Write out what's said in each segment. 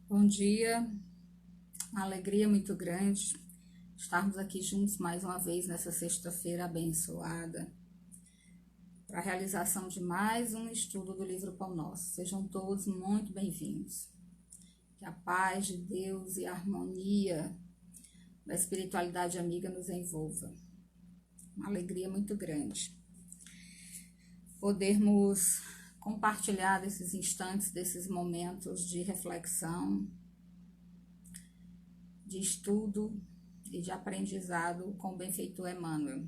Bom dia, uma alegria muito grande estarmos aqui juntos mais uma vez nessa sexta-feira abençoada para a realização de mais um estudo do livro Pão Nosso. Sejam todos muito bem-vindos. Que a paz de Deus e a harmonia da espiritualidade amiga nos envolva. Uma alegria muito grande podermos compartilhar desses instantes, desses momentos de reflexão, de estudo e de aprendizado com o benfeitor Emmanuel.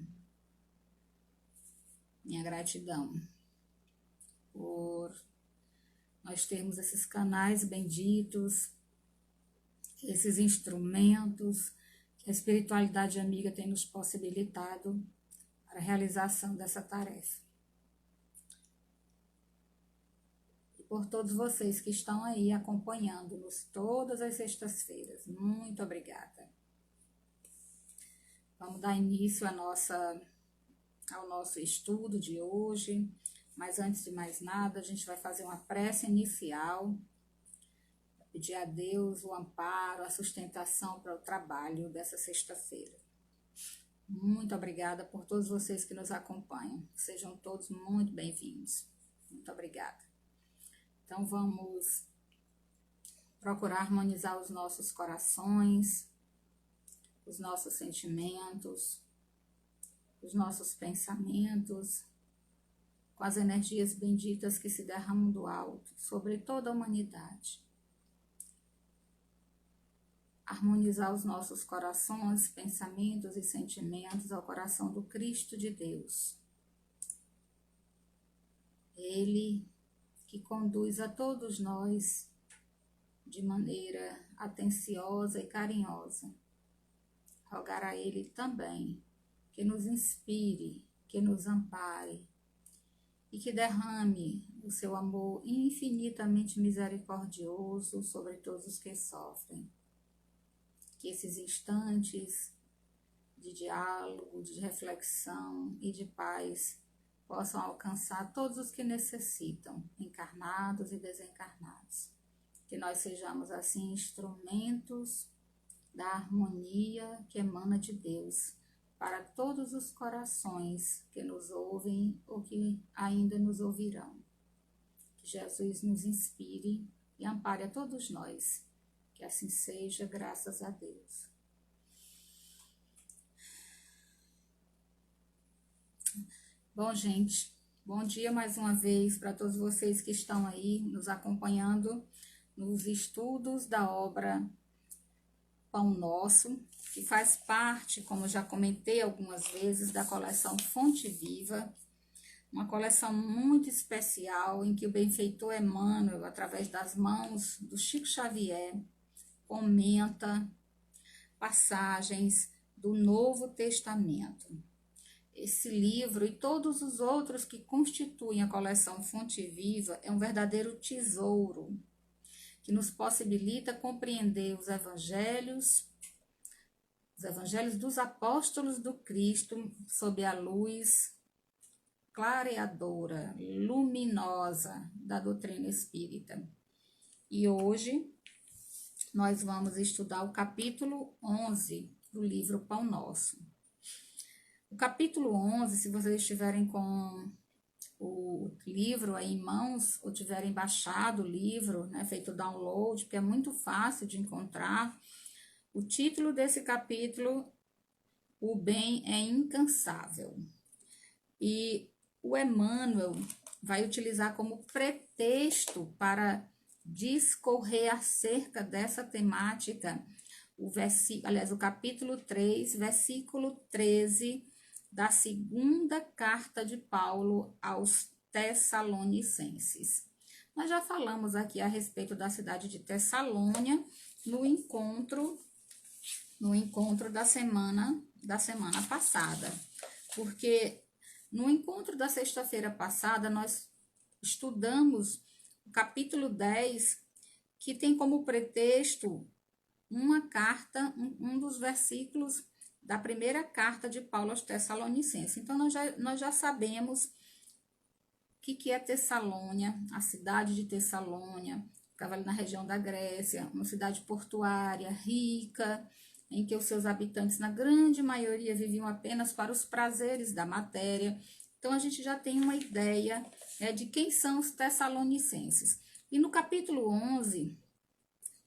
Minha gratidão por nós termos esses canais benditos, esses instrumentos que a espiritualidade amiga tem nos possibilitado para a realização dessa tarefa. Por todos vocês que estão aí acompanhando-nos todas as sextas-feiras. Muito obrigada. Vamos dar início ao nosso estudo de hoje, mas antes de mais nada, a gente vai fazer uma prece inicial, pedir a Deus o amparo, a sustentação para o trabalho dessa sexta-feira. Muito obrigada por todos vocês que nos acompanham. Sejam todos muito bem-vindos. Muito obrigada. Então, vamos procurar harmonizar os nossos corações, os nossos sentimentos, os nossos pensamentos, com as energias benditas que se derramam do alto sobre toda a humanidade. Harmonizar os nossos corações, pensamentos e sentimentos ao coração do Cristo de Deus. Ele que conduz a todos nós de maneira atenciosa e carinhosa. Rogar a Ele também que nos inspire, que nos ampare e que derrame o seu amor infinitamente misericordioso sobre todos os que sofrem. Que esses instantes de diálogo, de reflexão e de paz possam alcançar todos os que necessitam, encarnados e desencarnados. Que nós sejamos, assim, instrumentos da harmonia que emana de Deus para todos os corações que nos ouvem ou que ainda nos ouvirão. Que Jesus nos inspire e ampare a todos nós. Que assim seja, graças a Deus. Bom, gente, bom dia mais uma vez para todos vocês que estão aí nos acompanhando nos estudos da obra Pão Nosso, que faz parte, como já comentei algumas vezes, da coleção Fonte Viva, uma coleção muito especial em que o benfeitor Emmanuel, através das mãos do Chico Xavier, comenta passagens do Novo Testamento. Esse livro e todos os outros que constituem a coleção Fonte Viva é um verdadeiro tesouro que nos possibilita compreender os evangelhos dos apóstolos do Cristo sob a luz clareadora, luminosa da doutrina espírita. E hoje nós vamos estudar o capítulo 11 do livro Pão Nosso. O capítulo 11, se vocês estiverem com o livro aí em mãos, ou tiverem baixado o livro, né, feito download, porque é muito fácil de encontrar, o título desse capítulo, O Bem é Incansável. E o Emmanuel vai utilizar como pretexto para discorrer acerca dessa temática, o capítulo 3, versículo 13, da segunda carta de Paulo aos Tessalonicenses. Nós já falamos aqui a respeito da cidade de Tessalônia no encontro da semana passada, porque no encontro da sexta-feira passada nós estudamos o capítulo 10, que tem como pretexto uma carta, um dos versículos da primeira carta de Paulo aos Tessalonicenses. Então, nós já sabemos o que é Tessalônia, a cidade de Tessalônia, ficava ali na região da Grécia, uma cidade portuária, rica, em que os seus habitantes, na grande maioria, viviam apenas para os prazeres da matéria. Então, a gente já tem uma ideia, né, de quem são os tessalonicenses. E no capítulo 11,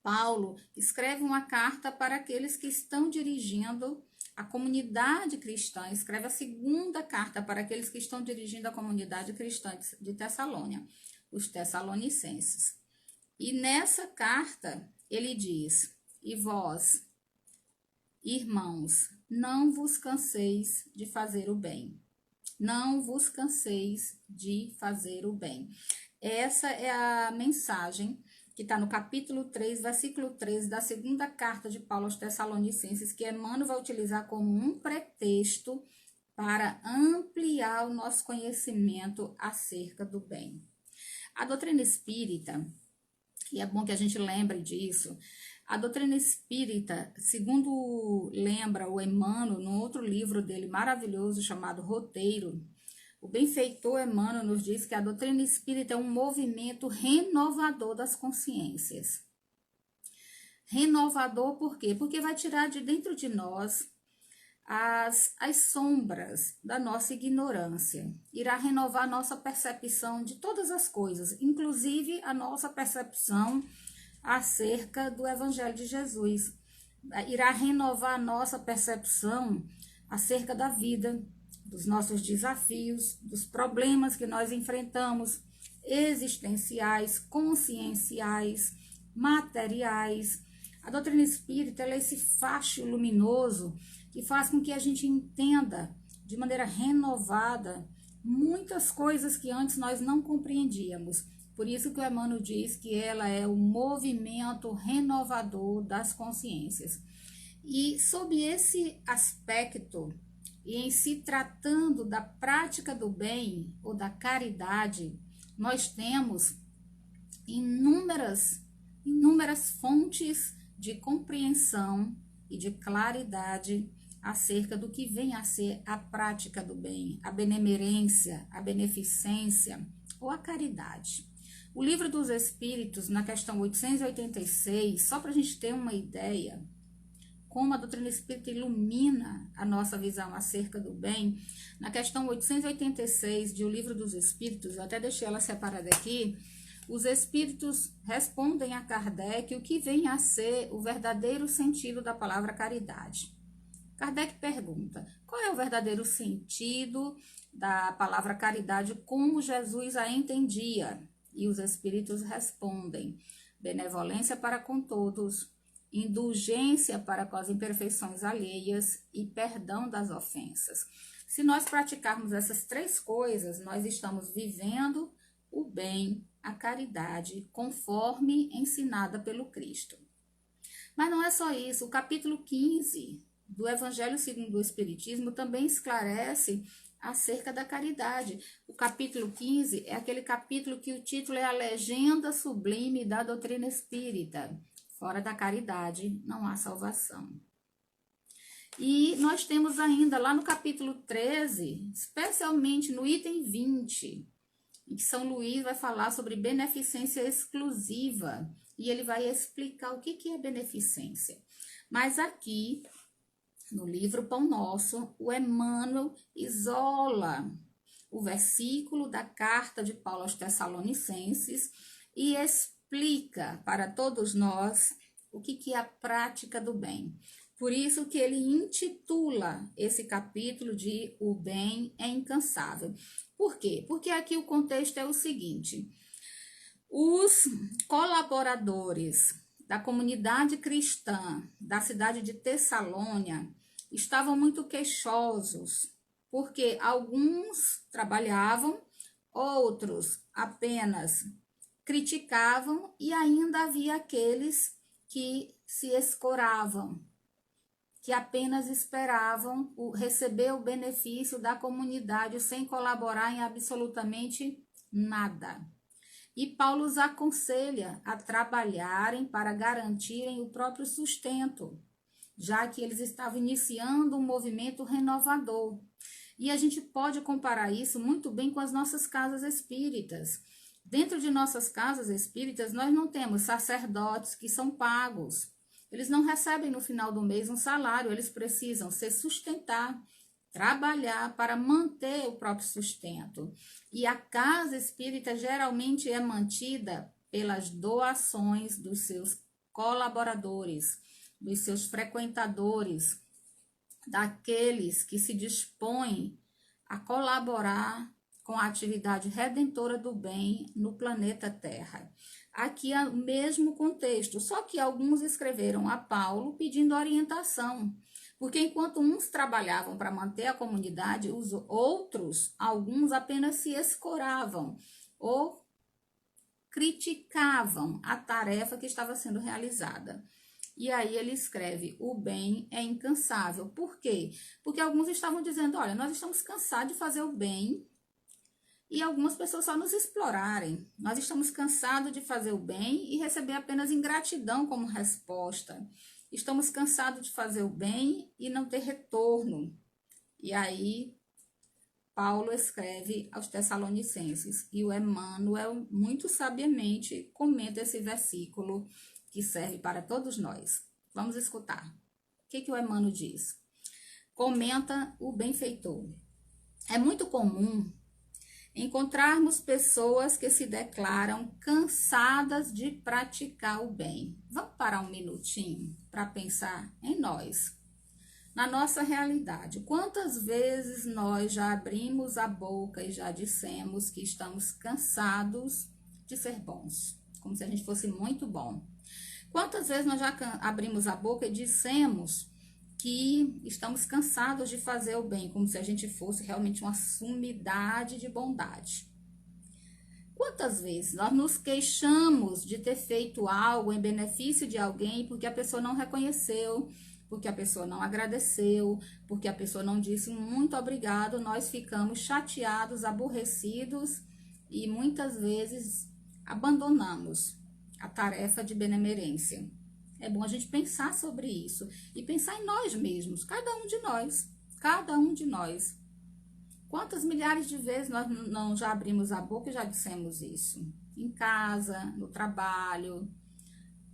Paulo escreve uma carta para aqueles que estão dirigindo a comunidade cristã, escreve a segunda carta para aqueles que estão dirigindo a comunidade cristã de Tessalônia, os tessalonicenses. E nessa carta ele diz: e vós, irmãos, não vos canseis de fazer o bem. Não vos canseis de fazer o bem. Essa é a mensagem que está no capítulo 3, versículo 13 da segunda carta de Paulo aos Tessalonicenses, que Emmanuel vai utilizar como um pretexto para ampliar o nosso conhecimento acerca do bem. A doutrina espírita, e é bom que a gente lembre disso, a doutrina espírita, segundo lembra o Emmanuel, no outro livro dele maravilhoso chamado Roteiro, o benfeitor Emmanuel nos diz que a doutrina espírita é um movimento renovador das consciências. Renovador por quê? Porque vai tirar de dentro de nós as sombras da nossa ignorância. Irá renovar a nossa percepção de todas as coisas, inclusive a nossa percepção acerca do Evangelho de Jesus. Irá renovar a nossa percepção acerca da vida, dos nossos desafios, dos problemas que nós enfrentamos, existenciais, conscienciais, materiais. A doutrina espírita é esse facho luminoso que faz com que a gente entenda de maneira renovada muitas coisas que antes nós não compreendíamos. Por isso que o Emmanuel diz que ela é o movimento renovador das consciências. E sob esse aspecto, e em se tratando da prática do bem ou da caridade, nós temos inúmeras fontes de compreensão e de claridade acerca do que vem a ser a prática do bem, a benemerência, a beneficência ou a caridade. O Livro dos Espíritos, na questão 886, só para a gente ter uma ideia, como a doutrina espírita ilumina a nossa visão acerca do bem, na questão 886 de O Livro dos Espíritos, eu até deixei ela separada aqui, os espíritos respondem a Kardec o que vem a ser o verdadeiro sentido da palavra caridade. Kardec pergunta: qual é o verdadeiro sentido da palavra caridade como Jesus a entendia? E os espíritos respondem: benevolência para com todos, indulgência para com as imperfeições alheias e perdão das ofensas. Se nós praticarmos essas três coisas, nós estamos vivendo o bem, a caridade, conforme ensinada pelo Cristo. Mas não é só isso, o capítulo 15 do Evangelho segundo o Espiritismo também esclarece acerca da caridade. O capítulo 15 é aquele capítulo que o título é A Legenda Sublime da Doutrina Espírita. Fora da caridade não há salvação. E nós temos ainda lá no capítulo 13, especialmente no item 20, em que São Luís vai falar sobre beneficência exclusiva. E ele vai explicar o que é beneficência. Mas aqui, no livro Pão Nosso, o Emmanuel isola o versículo da carta de Paulo aos Tessalonicenses e explica para todos nós o que é a prática do bem. Por isso que ele intitula esse capítulo de O Bem é Incansável. Por quê? Porque aqui o contexto é o seguinte: os colaboradores da comunidade cristã da cidade de Tessalônia estavam muito queixosos, porque alguns trabalhavam, outros apenas criticavam e ainda havia aqueles que se escoravam, que apenas esperavam receber o benefício da comunidade sem colaborar em absolutamente nada. E Paulo os aconselha a trabalharem para garantirem o próprio sustento, já que eles estavam iniciando um movimento renovador. E a gente pode comparar isso muito bem com as nossas casas espíritas. Dentro de nossas casas espíritas, nós não temos sacerdotes que são pagos. Eles não recebem no final do mês um salário, eles precisam se sustentar, trabalhar para manter o próprio sustento. E a casa espírita geralmente é mantida pelas doações dos seus colaboradores, dos seus frequentadores, daqueles que se dispõem a colaborar com a atividade redentora do bem no planeta Terra. Aqui é o mesmo contexto, só que alguns escreveram a Paulo pedindo orientação, porque enquanto uns trabalhavam para manter a comunidade, os outros, alguns apenas se escoravam ou criticavam a tarefa que estava sendo realizada. E aí ele escreve, o bem é incansável. Por quê? Porque alguns estavam dizendo, olha, nós estamos cansados de fazer o bem e algumas pessoas só nos explorarem. Nós estamos cansados de fazer o bem e receber apenas ingratidão como resposta. Estamos cansados de fazer o bem e não ter retorno. E aí Paulo escreve aos Tessalonicenses e o Emmanuel muito sabiamente comenta esse versículo que serve para todos nós. Vamos escutar. O que o Emmanuel diz? Comenta o benfeitor. É muito comum encontrarmos pessoas que se declaram cansadas de praticar o bem. Vamos parar um minutinho para pensar em nós, na nossa realidade. Quantas vezes nós já abrimos a boca e já dissemos que estamos cansados de ser bons, como se a gente fosse muito bom? Quantas vezes nós já abrimos a boca e dissemos que estamos cansados de fazer o bem, como se a gente fosse realmente uma sumidade de bondade? Quantas vezes nós nos queixamos de ter feito algo em benefício de alguém porque a pessoa não reconheceu, porque a pessoa não agradeceu, porque a pessoa não disse muito obrigado, nós ficamos chateados, aborrecidos e muitas vezes abandonamos a tarefa de benemerência. É bom a gente pensar sobre isso e pensar em nós mesmos, cada um de nós, cada um de nós. Quantas milhares de vezes nós não já abrimos a boca e já dissemos isso? Em casa, no trabalho,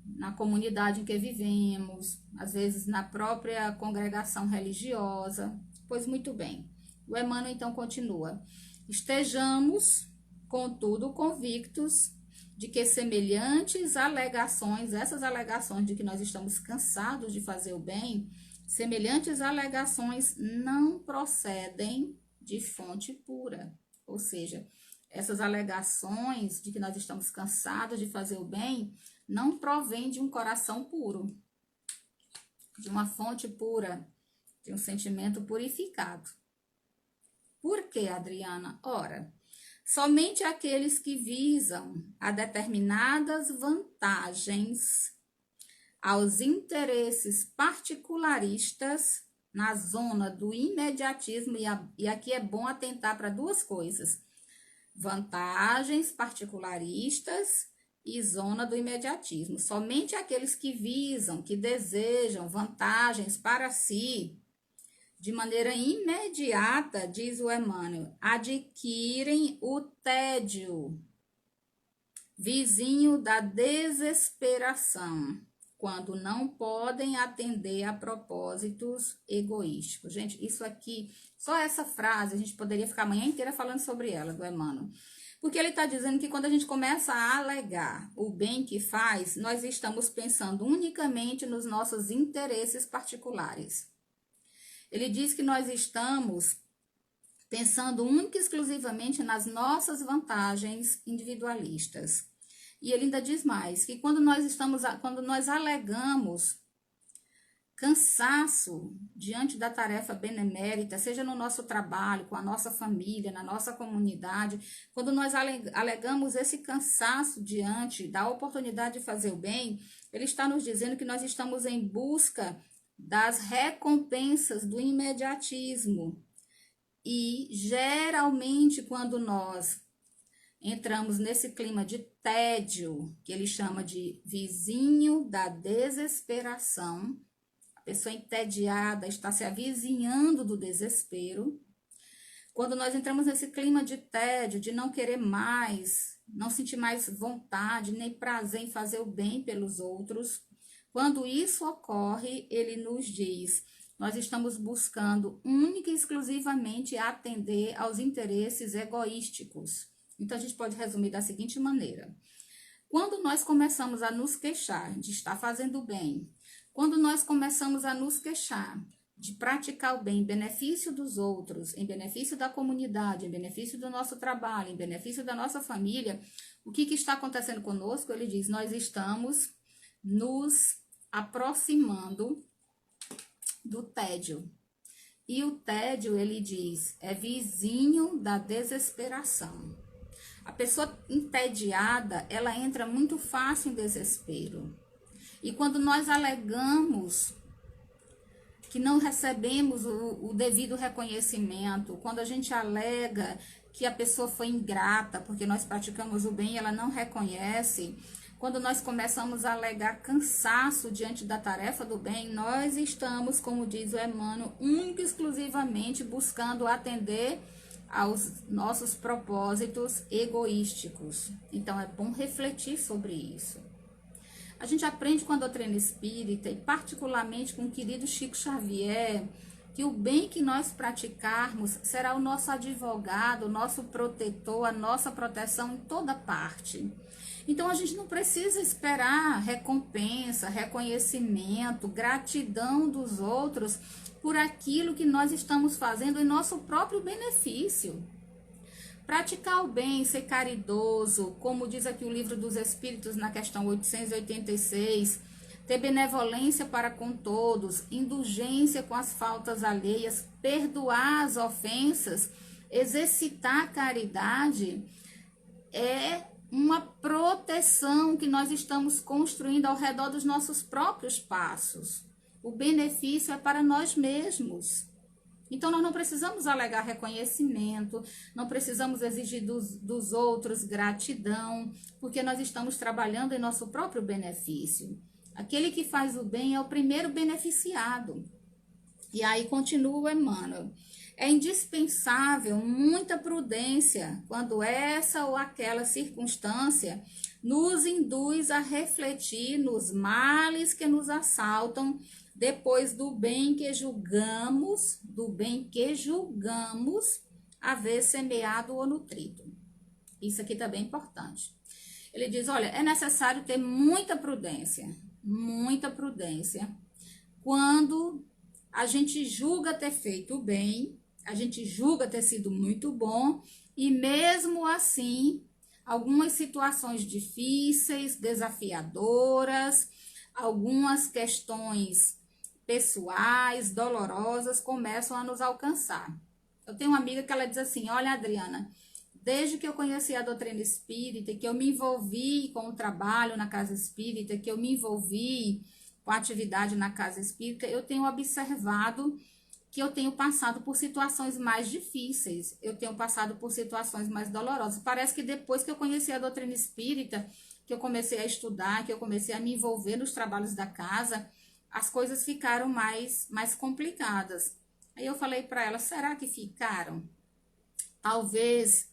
na comunidade em que vivemos, às vezes na própria congregação religiosa. Pois muito bem, o Emmanuel então continua. Estejamos, contudo, convictos de que semelhantes alegações, essas alegações de que nós estamos cansados de fazer o bem, semelhantes alegações não procedem de fonte pura. Ou seja, essas alegações de que nós estamos cansados de fazer o bem não provém de um coração puro, de uma fonte pura, de um sentimento purificado. Por quê, Adriana? Ora, somente aqueles que visam a determinadas vantagens, aos interesses particularistas, na zona do imediatismo, e aqui é bom atentar para duas coisas: vantagens particularistas e zona do imediatismo. Somente aqueles que visam, que desejam vantagens para si, de maneira imediata, diz o Emmanuel, adquirem o tédio, vizinho da desesperação, quando não podem atender a propósitos egoísticos. Gente, isso aqui, só essa frase, a gente poderia ficar a manhã inteira falando sobre ela, do Emmanuel. Porque ele está dizendo que quando a gente começa a alegar o bem que faz, nós estamos pensando unicamente nos nossos interesses particulares. Ele diz que nós estamos pensando única e exclusivamente nas nossas vantagens individualistas. E ele ainda diz mais, que quando nós alegamos cansaço diante da tarefa benemérita, seja no nosso trabalho, com a nossa família, na nossa comunidade, quando nós alegamos esse cansaço diante da oportunidade de fazer o bem, ele está nos dizendo que nós estamos em busca das recompensas do imediatismo. E geralmente quando nós entramos nesse clima de tédio, que ele chama de vizinho da desesperação, a pessoa entediada está se avizinhando do desespero, Quando nós entramos nesse clima de tédio, de não querer mais, não sentir mais vontade, nem prazer em fazer o bem pelos outros, quando isso ocorre, ele nos diz: nós estamos buscando única e exclusivamente atender aos interesses egoísticos. Então, a gente pode resumir da seguinte maneira: quando nós começamos a nos queixar de estar fazendo bem, quando nós começamos a nos queixar de praticar o bem em benefício dos outros, em benefício da comunidade, em benefício do nosso trabalho, em benefício da nossa família, o que está acontecendo conosco? Ele diz: nós estamos nos aproximando do tédio. E o tédio, ele diz, é vizinho da desesperação. A pessoa entediada, ela entra muito fácil em desespero. E quando nós alegamos que não recebemos o devido reconhecimento, quando a gente alega que a pessoa foi ingrata porque nós praticamos o bem e ela não reconhece, quando nós começamos a alegar cansaço diante da tarefa do bem, nós estamos, como diz o Emmanuel, único e exclusivamente buscando atender aos nossos propósitos egoísticos. Então é bom refletir sobre isso. A gente aprende com a doutrina espírita, e particularmente com o querido Chico Xavier, que o bem que nós praticarmos será o nosso advogado, o nosso protetor, a nossa proteção em toda parte. Então a gente não precisa esperar recompensa, reconhecimento, gratidão dos outros por aquilo que nós estamos fazendo em nosso próprio benefício. Praticar o bem, ser caridoso, como diz aqui o Livro dos Espíritos na questão 886, ter benevolência para com todos, indulgência com as faltas alheias, perdoar as ofensas, exercitar a caridade, é uma proteção que nós estamos construindo ao redor dos nossos próprios passos. O benefício é para nós mesmos. Então, nós não precisamos alegar reconhecimento, não precisamos exigir dos outros gratidão, porque nós estamos trabalhando em nosso próprio benefício. Aquele que faz o bem é o primeiro beneficiado. E aí continua Emmanuel. É indispensável muita prudência quando essa ou aquela circunstância nos induz a refletir nos males que nos assaltam depois do bem que julgamos haver semeado ou nutrido. Isso aqui também é importante. Ele diz, olha, é necessário ter muita prudência quando a gente julga ter feito o bem, a gente julga ter sido muito bom, e mesmo assim, algumas situações difíceis, desafiadoras, algumas questões pessoais, dolorosas, começam a nos alcançar. Eu tenho uma amiga que ela diz assim, olha, Adriana, desde que eu conheci a doutrina espírita, que eu me envolvi com o trabalho na casa espírita, que eu me envolvi com a atividade na casa espírita, eu tenho observado que eu tenho passado por situações mais difíceis, eu tenho passado por situações mais dolorosas. Parece que depois que eu conheci a doutrina espírita, que eu comecei a estudar, que eu comecei a me envolver nos trabalhos da casa, as coisas ficaram mais complicadas. Aí eu falei para ela, será que ficaram? Talvez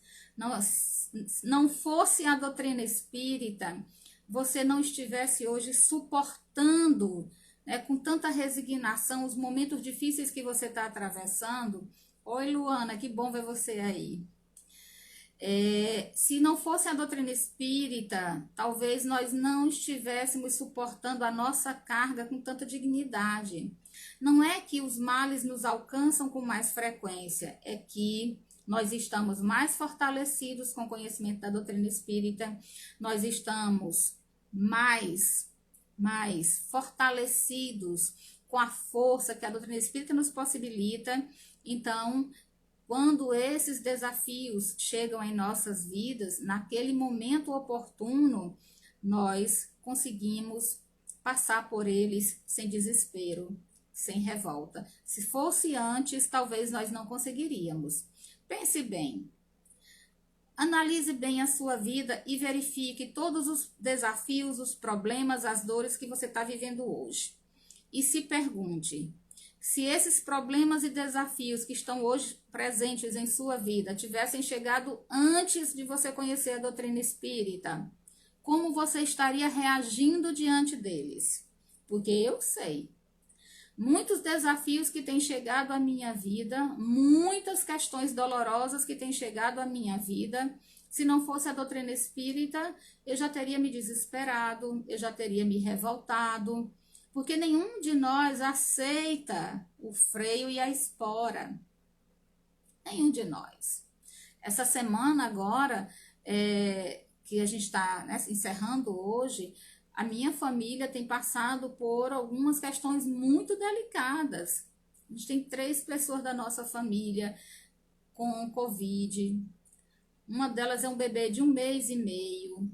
não fosse a doutrina espírita, você não estivesse hoje suportando, né, com tanta resignação os momentos difíceis que você está atravessando. Oi, Luana, que bom ver você aí. Se não fosse a doutrina espírita, talvez nós não estivéssemos suportando a nossa carga com tanta dignidade. Não é que os males nos alcançam com mais frequência, é que nós estamos mais fortalecidos com o conhecimento da doutrina espírita, nós estamos mais fortalecidos com a força que a doutrina espírita nos possibilita. Então, quando esses desafios chegam em nossas vidas, naquele momento oportuno, nós conseguimos passar por eles sem desespero, sem revolta. Se fosse antes, talvez nós não conseguiríamos. Pense bem, analise bem a sua vida e verifique todos os desafios, os problemas, as dores que você está vivendo hoje. E se pergunte, Se esses problemas e desafios que estão hoje presentes em sua vida tivessem chegado antes de você conhecer a doutrina espírita, como você estaria reagindo diante deles? Porque eu sei. Muitos desafios que têm chegado à minha vida, muitas questões dolorosas que têm chegado à minha vida, se não fosse a doutrina espírita, eu já teria me desesperado, eu já teria me revoltado, porque nenhum de nós aceita o freio e a espora. Nenhum de nós. Essa semana agora, que a gente está, né, encerrando hoje, a minha família tem passado por algumas questões muito delicadas. A gente tem 3 pessoas da nossa família com Covid. Uma delas é um bebê de 1 mês e meio.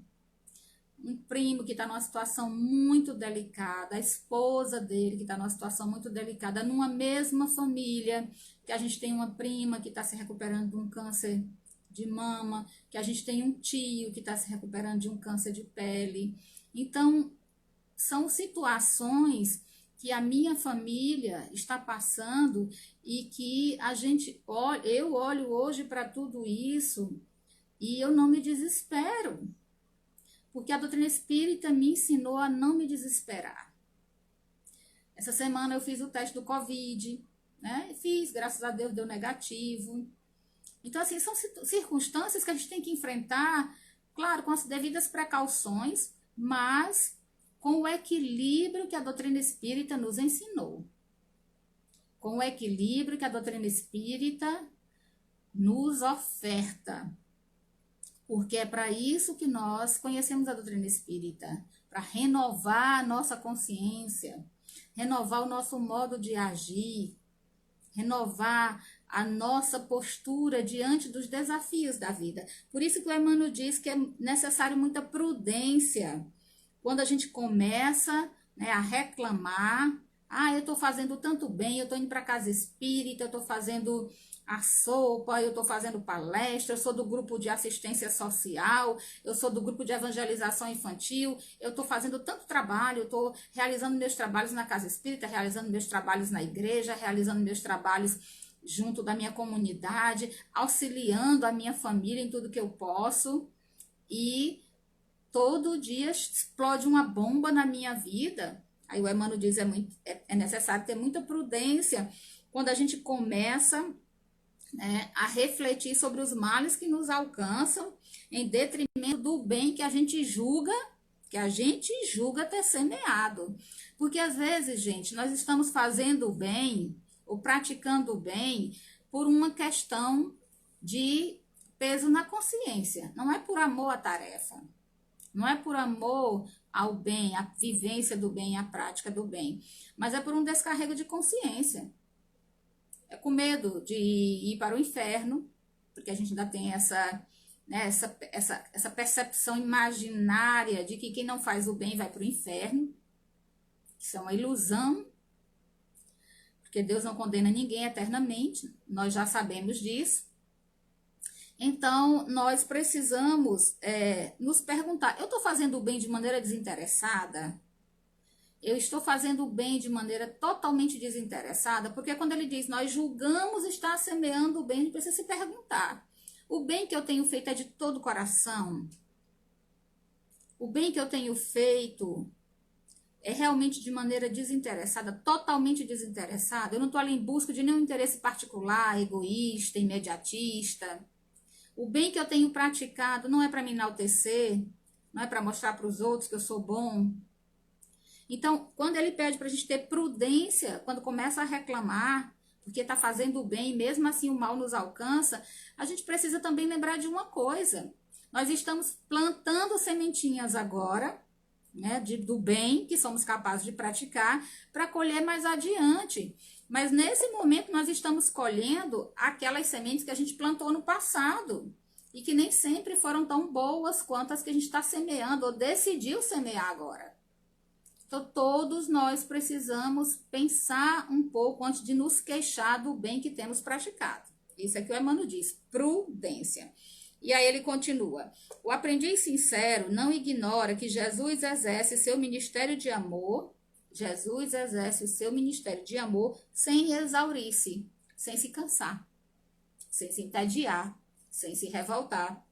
Um primo que está numa situação muito delicada. A esposa dele que está numa situação muito delicada. Numa mesma família, que a gente tem uma prima que está se recuperando de um câncer de mama, que a gente tem um tio que está se recuperando de um câncer de pele. Então, são situações que a minha família está passando e que eu olho hoje para tudo isso e eu não me desespero, porque a doutrina espírita me ensinou a não me desesperar. Essa semana eu fiz o teste do Covid, né? Fiz, graças a Deus deu negativo. Então, assim, são circunstâncias que a gente tem que enfrentar, claro, com as devidas precauções, mas com o equilíbrio que a doutrina espírita nos ensinou. Com o equilíbrio que a doutrina espírita nos oferta. Porque é para isso que nós conhecemos a doutrina espírita, para renovar a nossa consciência, renovar o nosso modo de agir, renovar a nossa postura diante dos desafios da vida. Por isso que o Emmanuel diz que é necessário muita prudência. Quando a gente começa, né, a reclamar, eu estou fazendo tanto bem, eu estou indo para a casa espírita, eu estou fazendo a sopa, eu estou fazendo palestra, eu sou do grupo de assistência social, eu sou do grupo de evangelização infantil, eu estou fazendo tanto trabalho, eu estou realizando meus trabalhos na casa espírita, realizando meus trabalhos na igreja, realizando meus trabalhos junto da minha comunidade, auxiliando a minha família em tudo que eu posso, e todo dia explode uma bomba na minha vida. Aí o Emmanuel diz, é necessário ter muita prudência quando a gente começa, né, a refletir sobre os males que nos alcançam em detrimento do bem que a gente julga ter semeado. Porque às vezes, gente, nós estamos fazendo o bem ou praticando o bem por uma questão de peso na consciência. Não é por amor à tarefa. Não é por amor ao bem, à vivência do bem, à prática do bem. Mas é por um descarrego de consciência. É com medo de ir para o inferno, porque a gente ainda tem essa percepção imaginária de que quem não faz o bem vai para o inferno. Isso é uma ilusão, porque Deus não condena ninguém eternamente, nós já sabemos disso. Então, nós precisamos nos perguntar, eu estou fazendo o bem de maneira desinteressada? Eu estou fazendo o bem de maneira totalmente desinteressada? Porque quando ele diz, nós julgamos estar semeando o bem, a gente precisa se perguntar, o bem que eu tenho feito é de todo o coração? O bem que eu tenho feito é realmente de maneira desinteressada, totalmente desinteressada? Eu não estou ali em busca de nenhum interesse particular, egoísta, imediatista? O bem que eu tenho praticado não é para me enaltecer, não é para mostrar para os outros que eu sou bom. Então, quando ele pede para a gente ter prudência, quando começa a reclamar, porque está fazendo o bem, mesmo assim o mal nos alcança, a gente precisa também lembrar de uma coisa. Nós estamos plantando sementinhas agora, né, do bem que somos capazes de praticar, para colher mais adiante. Mas nesse momento nós estamos colhendo aquelas sementes que a gente plantou no passado e que nem sempre foram tão boas quanto as que a gente está semeando ou decidiu semear agora. Então todos nós precisamos pensar um pouco antes de nos queixar do bem que temos praticado. Isso é que o Emmanuel diz, prudência. E aí ele continua, o aprendiz sincero não ignora que Jesus exerce seu ministério de amor Jesus exerce o seu ministério de amor sem exaurir-se, sem se cansar, sem se entediar, sem se revoltar.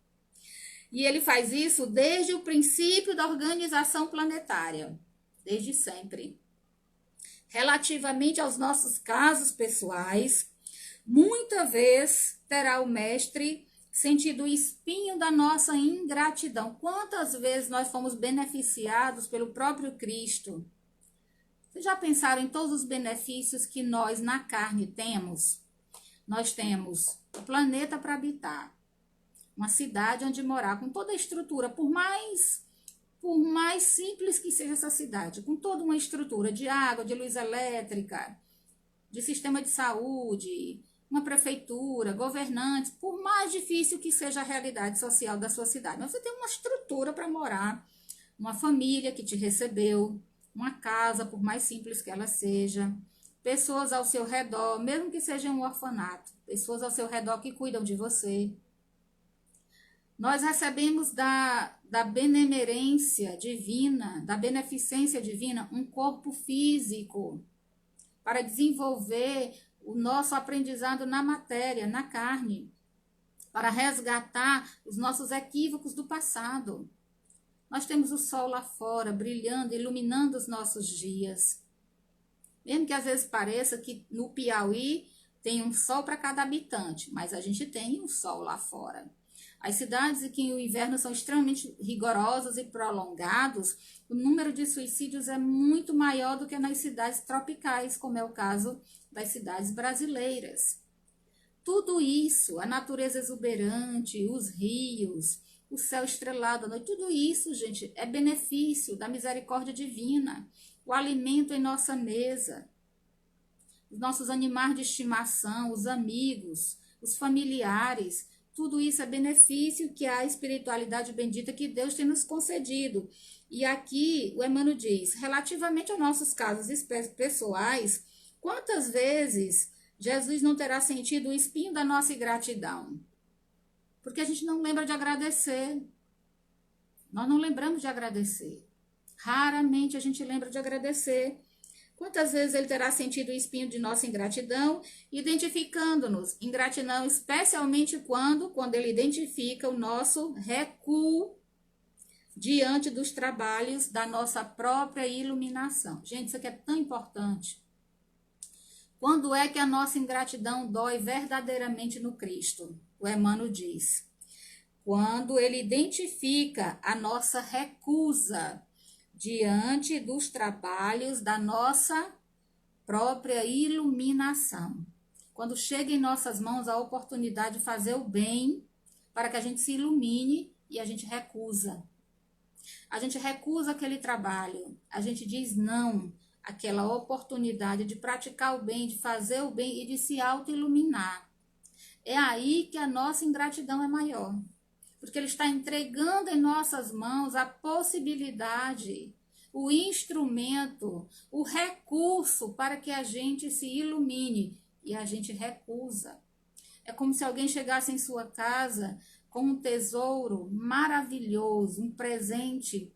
E ele faz isso desde o princípio da organização planetária, desde sempre. Relativamente aos nossos casos pessoais, muita vez terá o mestre sentido o espinho da nossa ingratidão. Quantas vezes nós fomos beneficiados pelo próprio Cristo? Vocês já pensaram em todos os benefícios que nós na carne temos? Nós temos o planeta para habitar, uma cidade onde morar, com toda a estrutura, por mais simples que seja essa cidade, com toda uma estrutura de água, de luz elétrica, de sistema de saúde, uma prefeitura, governantes, por mais difícil que seja a realidade social da sua cidade, mas você tem uma estrutura para morar, uma família que te recebeu, uma casa, por mais simples que ela seja, pessoas ao seu redor, mesmo que seja um orfanato, pessoas ao seu redor que cuidam de você. Nós recebemos da benemerência divina, da beneficência divina, um corpo físico para desenvolver o nosso aprendizado na matéria, na carne, para resgatar os nossos equívocos do passado. Nós temos o sol lá fora, brilhando, iluminando os nossos dias. Mesmo que às vezes pareça que no Piauí tem um sol para cada habitante, mas a gente tem um sol lá fora. As cidades em que o inverno são extremamente rigorosos e prolongados, o número de suicídios é muito maior do que nas cidades tropicais, como é o caso das cidades brasileiras. Tudo isso, a natureza exuberante, os rios, o céu estrelado à noite, tudo isso, gente, é benefício da misericórdia divina. O alimento em nossa mesa, os nossos animais de estimação, os amigos, os familiares, tudo isso é benefício que a espiritualidade bendita que Deus tem nos concedido. E aqui o Emmanuel diz, relativamente aos nossos casos pessoais, quantas vezes Jesus não terá sentido o espinho da nossa ingratidão? Porque a gente não lembra de agradecer. Nós não lembramos de agradecer. Raramente a gente lembra de agradecer. Quantas vezes ele terá sentido o espinho de nossa ingratidão, identificando-nos. Ingratidão, especialmente quando ele identifica o nosso recuo diante dos trabalhos da nossa própria iluminação. Gente, isso aqui é tão importante. Quando é que a nossa ingratidão dói verdadeiramente no Cristo? O Emmanuel diz. Quando ele identifica a nossa recusa diante dos trabalhos da nossa própria iluminação. Quando chega em nossas mãos a oportunidade de fazer o bem para que a gente se ilumine e a gente recusa. A gente recusa aquele trabalho, a gente diz não àquela oportunidade de praticar o bem, de fazer o bem e de se auto-iluminar. É aí que a nossa ingratidão é maior. Porque ele está entregando em nossas mãos a possibilidade, o instrumento, o recurso para que a gente se ilumine. E a gente recusa. É como se alguém chegasse em sua casa com um tesouro maravilhoso, um presente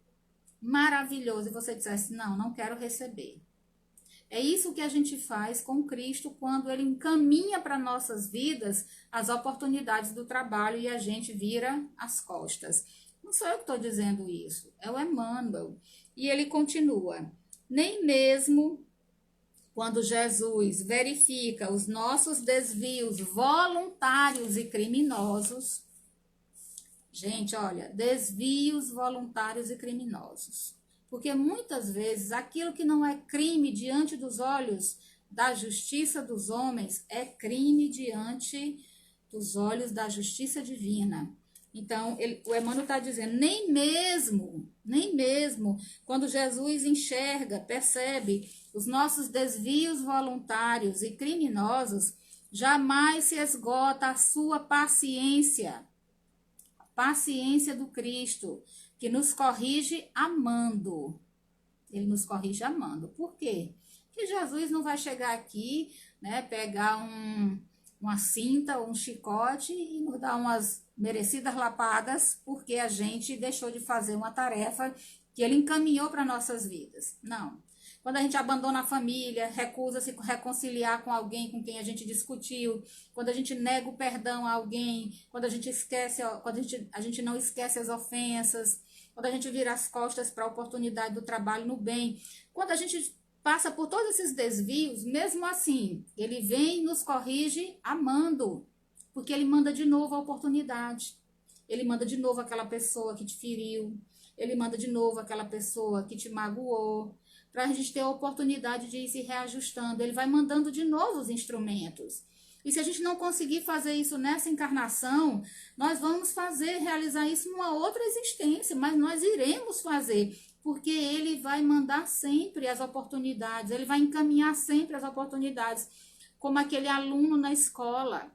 maravilhoso, e você dissesse, não, não quero receber. É isso que a gente faz com Cristo quando ele encaminha para nossas vidas as oportunidades do trabalho e a gente vira as costas. Não sou eu que estou dizendo isso, é o Emmanuel. E ele continua, nem mesmo quando Jesus verifica os nossos desvios voluntários e criminosos, gente, olha, desvios voluntários e criminosos. Porque muitas vezes aquilo que não é crime diante dos olhos da justiça dos homens é crime diante dos olhos da justiça divina. Então, o Emmanuel está dizendo, nem mesmo, quando Jesus enxerga, percebe os nossos desvios voluntários e criminosos, jamais se esgota a sua paciência do Cristo, que nos corrige amando. Ele nos corrige amando. Por quê? Porque Jesus não vai chegar aqui, né, pegar uma cinta ou um chicote e nos dar umas merecidas lapadas porque a gente deixou de fazer uma tarefa que ele encaminhou para nossas vidas. Não. quando a gente abandona a família, recusa se reconciliar com alguém com quem a gente discutiu, quando a gente nega o perdão a alguém, quando a gente esquece, quando a gente não esquece as ofensas, quando a gente vira as costas para a oportunidade do trabalho no bem, quando a gente passa por todos esses desvios, mesmo assim, ele vem e nos corrige amando, porque ele manda de novo a oportunidade. Ele manda de novo aquela pessoa que te feriu, ele manda de novo aquela pessoa que te magoou, para a gente ter a oportunidade de ir se reajustando. Ele vai mandando de novo os instrumentos. E se a gente não conseguir fazer isso nessa encarnação, nós vamos realizar isso numa outra existência, mas nós iremos fazer, porque ele vai mandar sempre as oportunidades, ele vai encaminhar sempre as oportunidades, como aquele aluno na escola,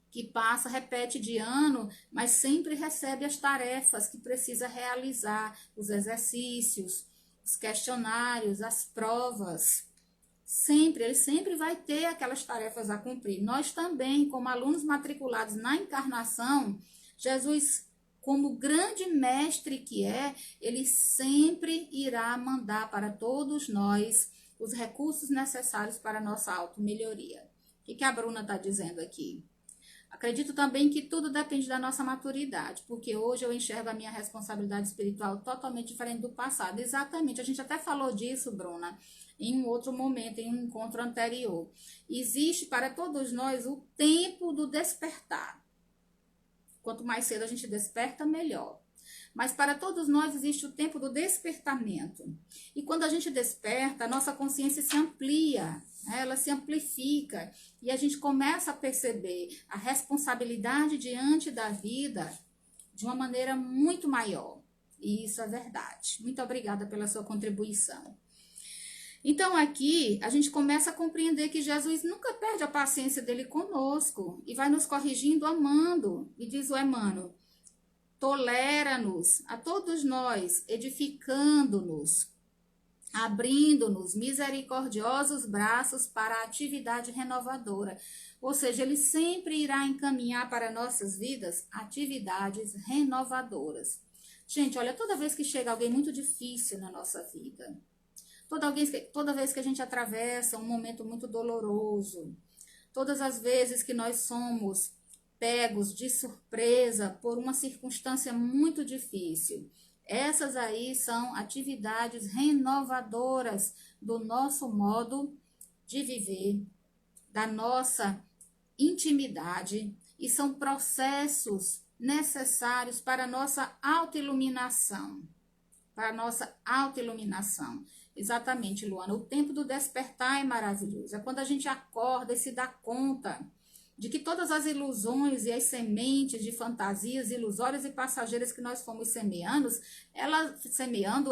que passa, repete de ano, mas sempre recebe as tarefas que precisa realizar, os exercícios, os questionários, as provas. Ele sempre vai ter aquelas tarefas a cumprir. Nós também, como alunos matriculados na encarnação, Jesus, como grande mestre que é, ele sempre irá mandar para todos nós os recursos necessários para a nossa automelhoria. O que a Bruna está dizendo aqui? Acredito também que tudo depende da nossa maturidade, porque hoje eu enxergo a minha responsabilidade espiritual totalmente diferente do passado. Exatamente, a gente até falou disso, Bruna, em um outro momento, em um encontro anterior. Existe para todos nós o tempo do despertar. Quanto mais cedo a gente desperta, melhor. Mas para todos nós existe o tempo do despertamento. E quando a gente desperta, a nossa consciência se amplia, né? Ela se amplifica e a gente começa a perceber a responsabilidade diante da vida de uma maneira muito maior. E isso é verdade. Muito obrigada pela sua contribuição. Então aqui a gente começa a compreender que Jesus nunca perde a paciência dele conosco e vai nos corrigindo amando. E diz o Emmanuel: tolera-nos a todos nós, edificando-nos, abrindo-nos misericordiosos braços para a atividade renovadora. Ou seja, ele sempre irá encaminhar para nossas vidas atividades renovadoras. Gente, olha, toda vez que chega alguém muito difícil na nossa vida, toda vez que a gente atravessa um momento muito doloroso, todas as vezes que nós somos pegos de surpresa por uma circunstância muito difícil, essas aí são atividades renovadoras do nosso modo de viver, da nossa intimidade, e são processos necessários para a nossa autoiluminação. Exatamente, Luana, o tempo do despertar é maravilhoso. É quando a gente acorda e se dá conta de que todas as ilusões e as sementes de fantasias ilusórias e passageiras que nós fomos semeando,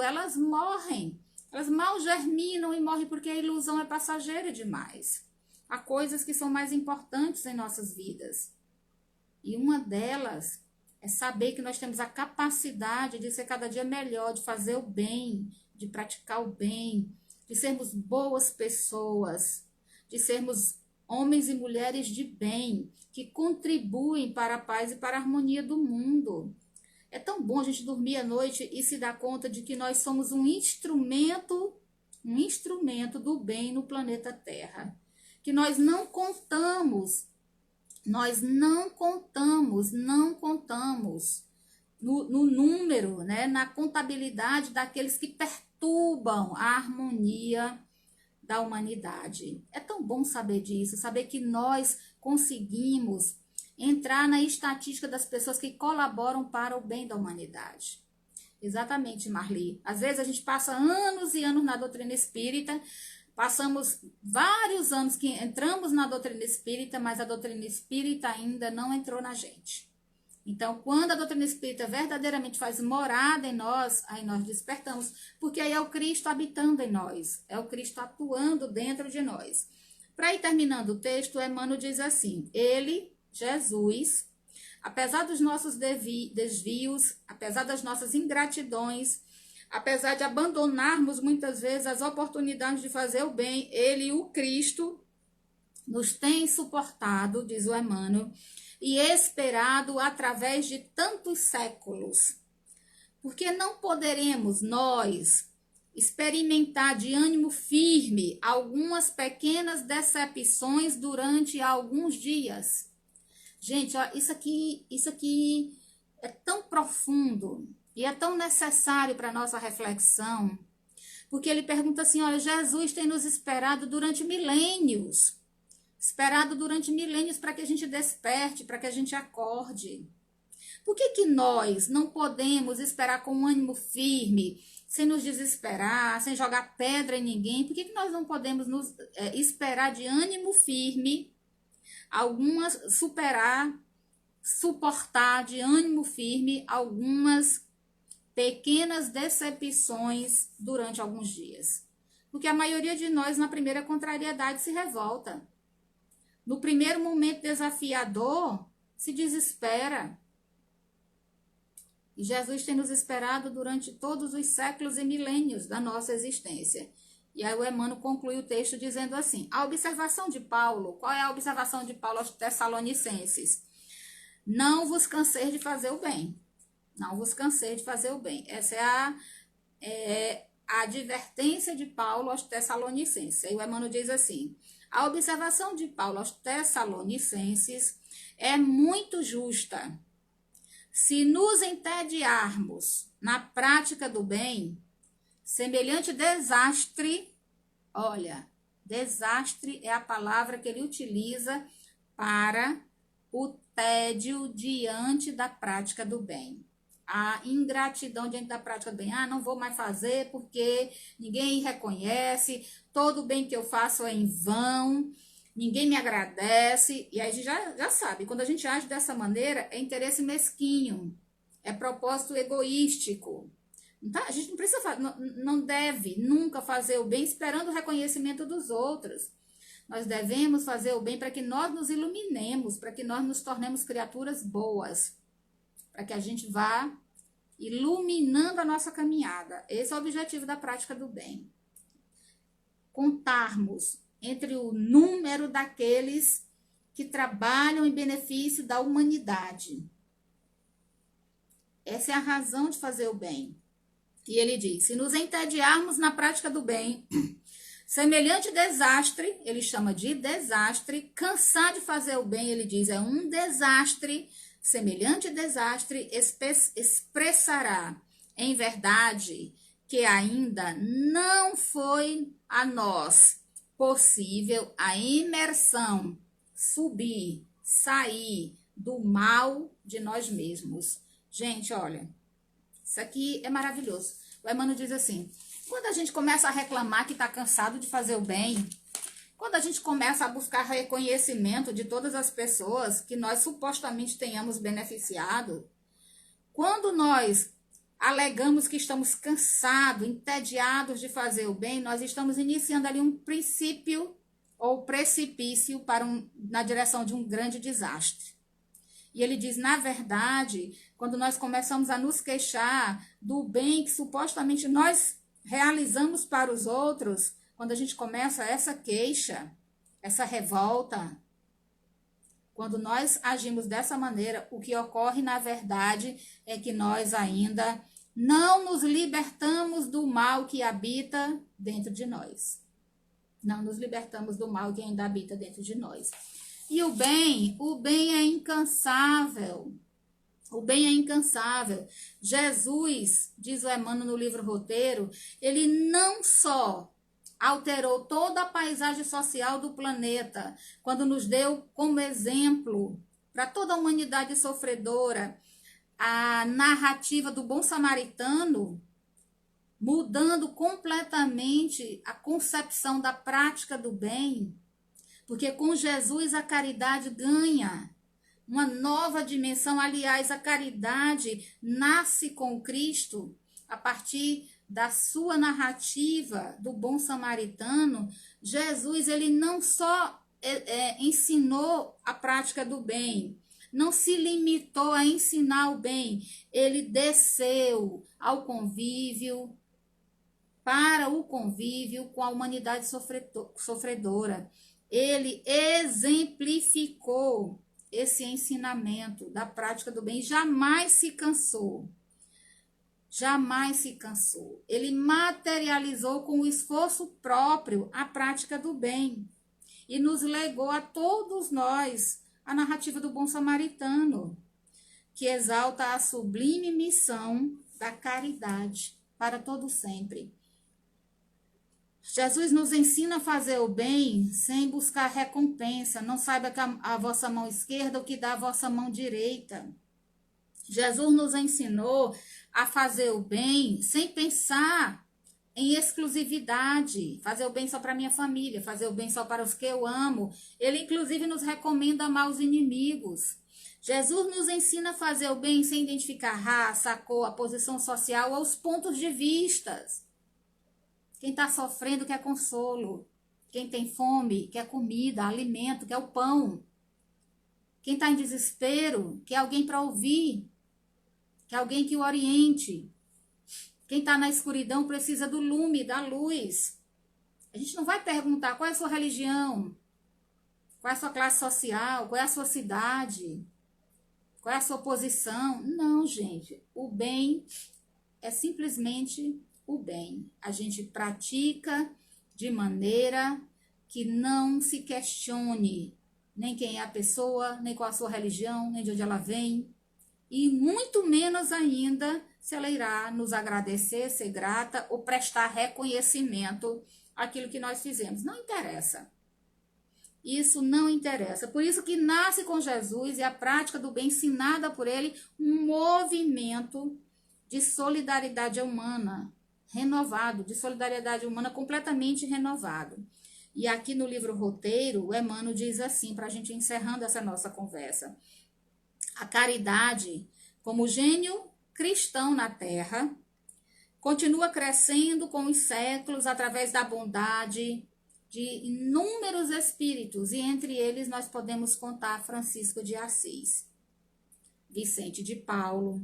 elas morrem. Elas mal germinam e morrem porque a ilusão é passageira demais. Há coisas que são mais importantes em nossas vidas. E uma delas é saber que nós temos a capacidade de ser cada dia melhor, de fazer o bem, de praticar o bem, de sermos boas pessoas, de sermos homens e mulheres de bem, que contribuem para a paz e para a harmonia do mundo. É tão bom a gente dormir à noite e se dar conta de que nós somos um instrumento do bem no planeta Terra. Que nós não contamos no número, né, na contabilidade daqueles que perturbam a harmonia da humanidade. É tão bom saber disso, saber que nós conseguimos entrar na estatística das pessoas que colaboram para o bem da humanidade. Exatamente, Marli. Às vezes a gente passa anos e anos na doutrina espírita, passamos vários anos que entramos na doutrina espírita, mas a doutrina espírita ainda não entrou na gente. Então, quando a doutrina espírita verdadeiramente faz morada em nós, aí nós despertamos, porque aí é o Cristo habitando em nós, é o Cristo atuando dentro de nós. Para ir terminando o texto, Emmanuel diz assim: ele, Jesus, apesar dos nossos desvios, apesar das nossas ingratidões, apesar de abandonarmos muitas vezes as oportunidades de fazer o bem, ele, o Cristo, nos tem suportado, diz o Emmanuel, e esperado através de tantos séculos. Porque não poderemos nós experimentar de ânimo firme algumas pequenas decepções durante alguns dias. Gente, ó, isso aqui é tão profundo e é tão necessário para a nossa reflexão, porque ele pergunta assim, olha, Jesus tem nos esperado durante milênios, para que a gente desperte, para que a gente acorde. Por que nós não podemos esperar com um ânimo firme, sem nos desesperar, sem jogar pedra em ninguém? Por que nós não podemos esperar de ânimo firme, suportar de ânimo firme algumas pequenas decepções durante alguns dias? Porque a maioria de nós, na primeira contrariedade, se revolta. No primeiro momento desafiador, se desespera. E Jesus tem nos esperado durante todos os séculos e milênios da nossa existência. E aí o Emmanuel conclui o texto dizendo assim, a observação de Paulo, qual é a observação de Paulo aos Tessalonicenses? Não vos canseis de fazer o bem. Não vos canseis de fazer o bem. Essa é a advertência de Paulo aos Tessalonicenses. Aí o Emmanuel diz assim, a observação de Paulo aos Tessalonicenses é muito justa. Se nos entediarmos na prática do bem, semelhante desastre, olha, desastre é a palavra que ele utiliza para o tédio diante da prática do bem. A ingratidão diante da prática do bem. Ah, não vou mais fazer porque ninguém reconhece, todo o bem que eu faço é em vão, ninguém me agradece. E aí a gente já sabe, quando a gente age dessa maneira, é interesse mesquinho, é propósito egoístico. Tá? A gente não precisa, não deve nunca fazer o bem esperando o reconhecimento dos outros. Nós devemos fazer o bem para que nós nos iluminemos, para que nós nos tornemos criaturas boas, para que a gente vá iluminando a nossa caminhada. Esse é o objetivo da prática do bem. Contarmos entre o número daqueles que trabalham em benefício da humanidade. Essa é a razão de fazer o bem. E ele diz, se nos entediarmos na prática do bem, semelhante desastre, ele chama de desastre, cansar de fazer o bem, ele diz, é um desastre, semelhante desastre expressará em verdade que ainda não foi a nós possível a imersão, subir, sair do mal de nós mesmos. Gente, olha, isso aqui é maravilhoso. O Emmanuel diz assim, quando a gente começa a reclamar que está cansado de fazer o bem, quando a gente começa a buscar reconhecimento de todas as pessoas que nós supostamente tenhamos beneficiado, quando nós alegamos que estamos cansados, entediados de fazer o bem, nós estamos iniciando ali um princípio ou precipício na direção de um grande desastre. E ele diz, na verdade, quando nós começamos a nos queixar do bem que supostamente nós realizamos para os outros, quando a gente começa essa queixa, essa revolta, quando nós agimos dessa maneira, o que ocorre, na verdade, é que nós ainda não nos libertamos do mal que habita dentro de nós. Não nos libertamos do mal que ainda habita dentro de nós. E o bem é incansável. O bem é incansável. Jesus, diz o Emmanuel no livro Roteiro, ele não só alterou toda a paisagem social do planeta, quando nos deu como exemplo para toda a humanidade sofredora a narrativa do bom samaritano, mudando completamente a concepção da prática do bem, porque com Jesus a caridade ganha uma nova dimensão. Aliás, a caridade nasce com Cristo a partir da sua narrativa do bom samaritano. Jesus, ele não só ensinou a prática do bem, não se limitou a ensinar o bem, ele desceu ao convívio, para o convívio com a humanidade sofredora. Ele exemplificou esse ensinamento da prática do bem, jamais se cansou jamais se cansou. Ele materializou com o esforço próprio a prática do bem e nos legou a todos nós a narrativa do bom samaritano, que exalta a sublime missão da caridade para todo sempre. Jesus nos ensina a fazer o bem sem buscar recompensa. Não saiba que a vossa mão esquerda o que dá a vossa mão direita. Jesus nos ensinou a fazer o bem sem pensar em exclusividade, fazer o bem só para minha família, fazer o bem só para os que eu amo. Ele, inclusive, nos recomenda amar os inimigos. Jesus nos ensina a fazer o bem sem identificar raça, a cor, a posição social ou os pontos de vista. Quem está sofrendo quer consolo. Quem tem fome quer comida, alimento, quer o pão. Quem está em desespero quer alguém para ouvir, quer alguém que o oriente. Quem está na escuridão precisa do lume, da luz. A gente não vai perguntar qual é a sua religião, qual é a sua classe social, qual é a sua cidade, qual é a sua posição. Não, gente. O bem é simplesmente o bem. A gente pratica de maneira que não se questione nem quem é a pessoa, nem qual a sua religião, nem de onde ela vem. E muito menos ainda se ela irá nos agradecer, ser grata ou prestar reconhecimento àquilo que nós fizemos. Não interessa. Isso não interessa. Por isso que nasce com Jesus e a prática do bem ensinada por ele um movimento de solidariedade humana renovado, de solidariedade humana completamente renovado. E aqui no livro Roteiro, o Emmanuel diz assim, para a gente encerrando essa nossa conversa: a caridade, como gênio cristão na Terra, continua crescendo com os séculos através da bondade de inúmeros espíritos, e entre eles nós podemos contar Francisco de Assis, Vicente de Paulo,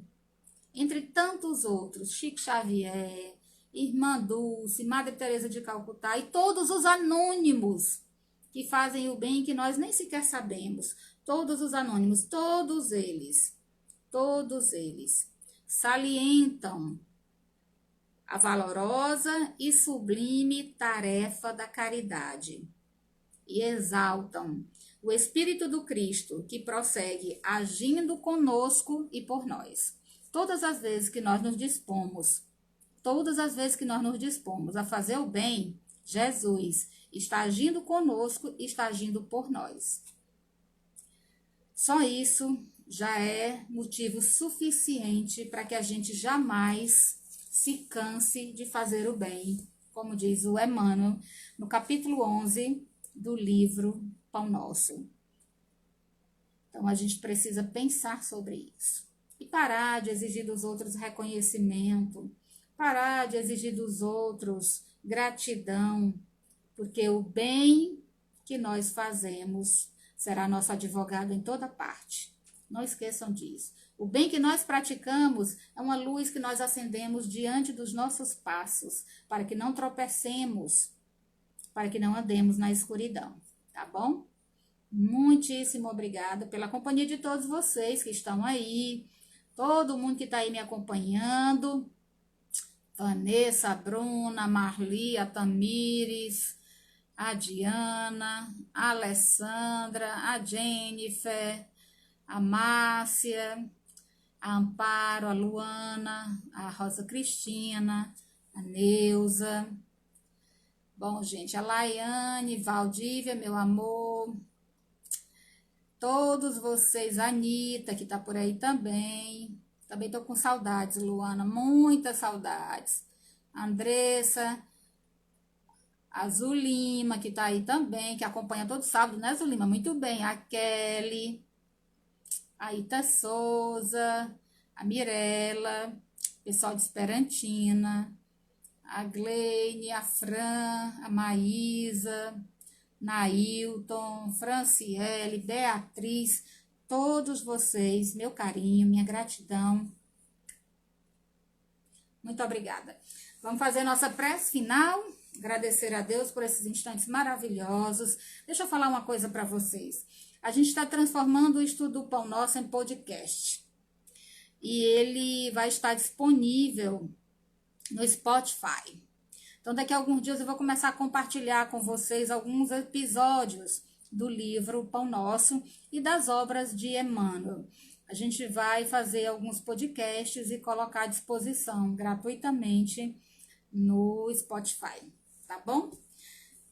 entre tantos outros, Chico Xavier, Irmã Dulce, Madre Teresa de Calcutá e todos os anônimos que fazem o bem que nós nem sequer sabemos. Todos os anônimos, todos eles salientam a valorosa e sublime tarefa da caridade e exaltam o Espírito do Cristo que prossegue agindo conosco e por nós. Todas as vezes que nós nos dispomos a fazer o bem, Jesus está agindo conosco e está agindo por nós. Só isso já é motivo suficiente para que a gente jamais se canse de fazer o bem, como diz o Emmanuel no capítulo 11 do livro Pão Nosso. Então, a gente precisa pensar sobre isso e parar de exigir dos outros reconhecimento, parar de exigir dos outros gratidão, porque o bem que nós fazemos será nosso advogado em toda parte. Não esqueçam disso. O bem que nós praticamos é uma luz que nós acendemos diante dos nossos passos, para que não tropecemos, para que não andemos na escuridão, tá bom? Muitíssimo obrigada pela companhia de todos vocês que estão aí, todo mundo que está aí me acompanhando, Vanessa, a Bruna, a Marli, a Tamires, a Diana, a Alessandra, a Jennifer, a Márcia, a Amparo, a Luana, a Rosa Cristina, a Neuza. Bom, gente, a Laiane, Valdívia, meu amor, todos vocês, a Anitta, que tá por aí também. Também tô com saudades, Luana, muitas saudades. A Andressa, a Zulima, que tá aí também, que acompanha todo sábado, né, Zulima? Muito bem. A Kelly, a Ita Souza, a Mirella, pessoal de Esperantina, a Gleine, a Fran, a Maísa, Nailton, Franciele, Beatriz, todos vocês, meu carinho, minha gratidão. Muito obrigada. Vamos fazer nossa prece final, agradecer a Deus por esses instantes maravilhosos. Deixa eu falar uma coisa para vocês. A gente está transformando o Estudo do Pão Nosso em podcast. e ele vai estar disponível no Spotify. Então, daqui a alguns dias eu vou começar a compartilhar com vocês alguns episódios do livro Pão Nosso e das obras de Emmanuel. A gente vai fazer alguns podcasts e colocar à disposição gratuitamente no Spotify, tá bom?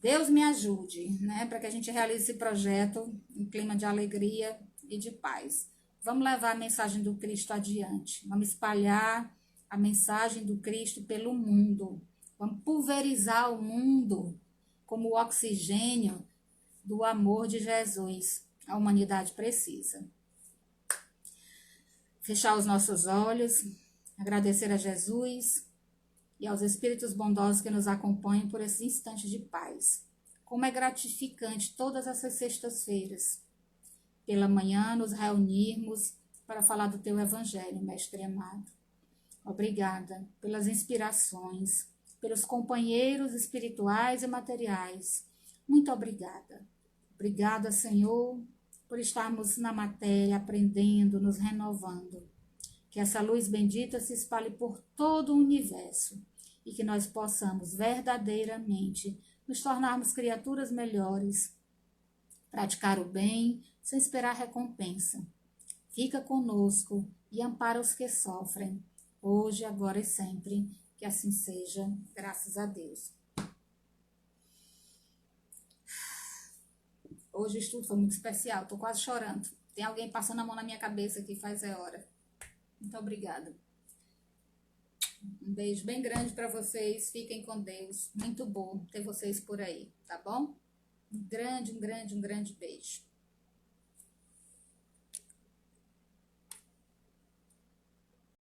Deus me ajude, né, para que a gente realize esse projeto em clima de alegria e de paz. Vamos levar a mensagem do Cristo adiante, vamos espalhar a mensagem do Cristo pelo mundo, vamos pulverizar o mundo como o oxigênio do amor de Jesus. A humanidade precisa. Fechar os nossos olhos, agradecer a Jesus e aos espíritos bondosos que nos acompanham por esses instantes de paz. Como é gratificante todas essas sextas-feiras, pela manhã, nos reunirmos para falar do teu evangelho, Mestre amado. Obrigada pelas inspirações, pelos companheiros espirituais e materiais. Muito obrigada. Obrigada, Senhor, por estarmos na matéria, aprendendo, nos renovando. Que essa luz bendita se espalhe por todo o universo e que nós possamos verdadeiramente nos tornarmos criaturas melhores, praticar o bem sem esperar recompensa. Fica conosco e ampara os que sofrem, hoje, agora e sempre. Que assim seja, graças a Deus. Hoje o estudo foi muito especial, estou quase chorando. Tem alguém passando a mão na minha cabeça aqui, faz hora. Muito obrigada. Um beijo bem grande para vocês. Fiquem com Deus. Muito bom ter vocês por aí, tá bom? Um grande beijo.